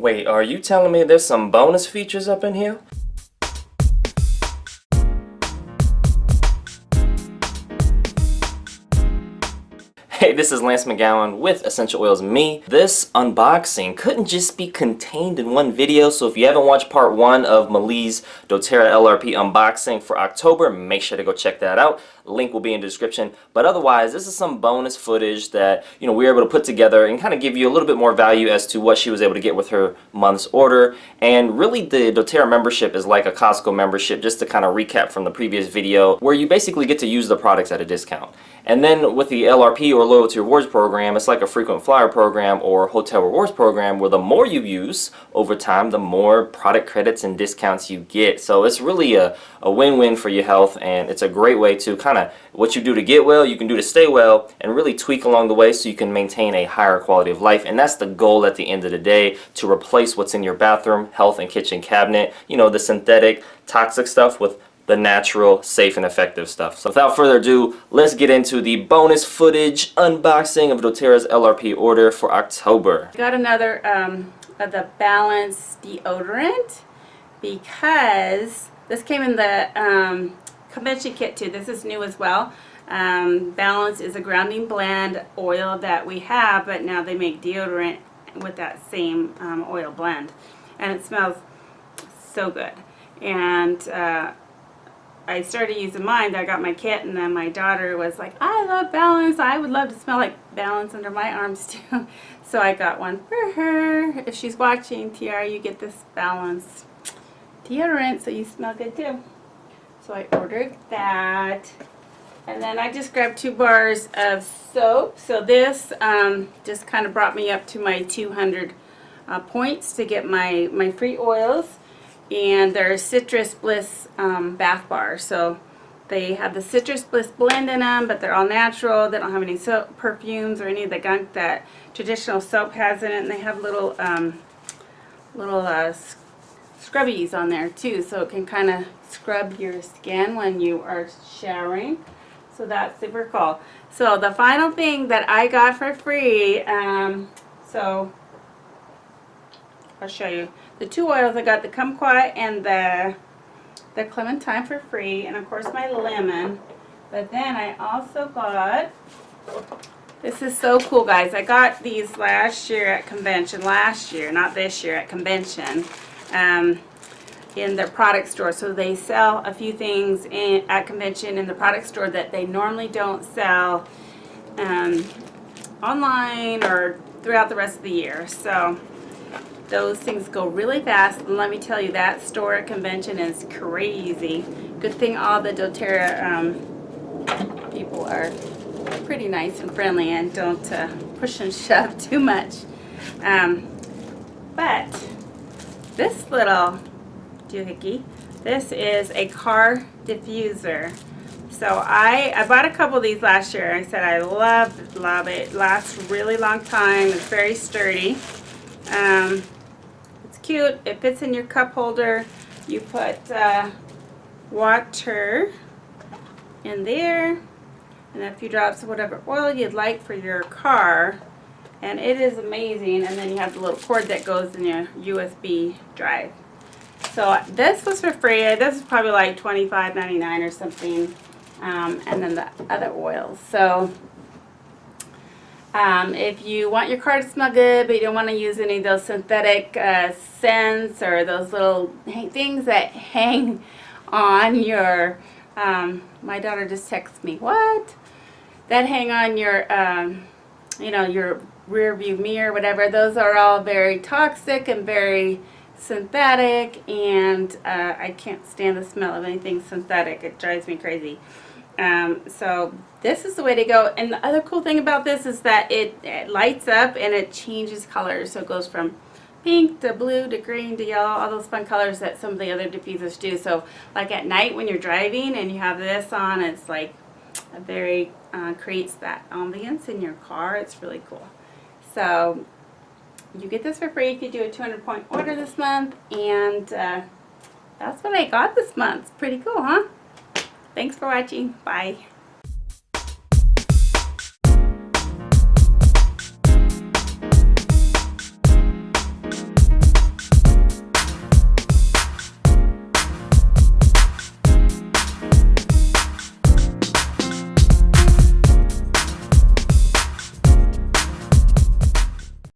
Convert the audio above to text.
Wait, are you telling me there's some bonus features up in here? Hey, this is Lance McGowan with Essential Oils Me. This unboxing couldn't just be contained in one video, so if you haven't watched part 1 of Malee's doTERRA LRP unboxing for October, make sure to go check that out. Link will be in the description. But otherwise, this is some bonus footage that we were able to put together and kind of give you a little bit more value as to what she was able to get with her month's order. And really, the doTERRA membership is like a Costco membership, just to kind of recap from the previous video, where you basically get to use the products at a discount. And then with the LRP or Loyalty Rewards program, it's like a frequent flyer program or hotel rewards program where the more you use over time, the more product credits and discounts you get. So it's really a win-win for your health, and it's a great way to kind of, what you do to get well, you can do to stay well, and really tweak along the way so you can maintain a higher quality of life. And that's the goal at the end of the day, to replace what's in your bathroom, health, and kitchen cabinet, the synthetic, toxic stuff with the natural, safe, and effective stuff. So without further ado, let's get into the bonus footage unboxing of doTERRA's LRP order for October. Got another of the Balance deodorant because this came in the convention kit too. This is new as well. Balance is a grounding blend oil that we have, but now they make deodorant with that same oil blend, and it smells so good. And I started using mine. I got my kit, and then my daughter was like, I love Balance. I would love to smell like Balance under my arms too. So I got one for her. If she's watching, Tiara, you get this Balance deodorant so you smell good too. So I ordered that. And then I just grabbed 2 bars of soap. So this just kind of brought me up to my 200 points to get my free oils. And they're Citrus Bliss bath bars. So they have the Citrus Bliss blend in them, but they're all natural. They don't have any soap, perfumes, or any of the gunk that traditional soap has in it. And they have little scrubbies on there too, so it can kind of scrub your skin when you are showering. So that's super cool. So the final thing that I got for free, so I'll show you. The 2 oils, I got the kumquat and the clementine for free, and of course my lemon. But then I also got, this is so cool guys, I got these last year at convention, not this year, at convention, in their product store. So they sell a few things at convention in the product store that they normally don't sell online or throughout the rest of the year. So those things go really fast, and let me tell you, that store at convention is crazy. Good thing all the doTERRA people are pretty nice and friendly and don't push and shove too much. But this little doohickey, this is a car diffuser. So I bought a couple of these last year. I said I love it. It lasts a really long time. It's very sturdy. It's cute. It fits in your cup holder. You put water in there and a few drops of whatever oil you'd like for your car, and it is amazing. And then you have the little cord that goes in your USB drive. So this was for free. This is probably like $25.99 or something. And then the other oils. So if you want your car to smell good, but you don't want to use any of those synthetic scents or those little things that hang on your, my daughter just texted me, what? That hang on your, your rear view mirror, whatever. Those are all very toxic and very synthetic, and I can't stand the smell of anything synthetic. It drives me crazy. So this is the way to go. And the other cool thing about this is that it lights up and it changes colors. So it goes from pink to blue to green to yellow, all those fun colors that some of the other diffusers do. So like at night when you're driving and you have this on, it's like a very creates that ambience in your car. It's really cool. So you get this for free if you do a 200-point order this month, and that's what I got this month. It's pretty cool, huh? Thanks for watching. Bye.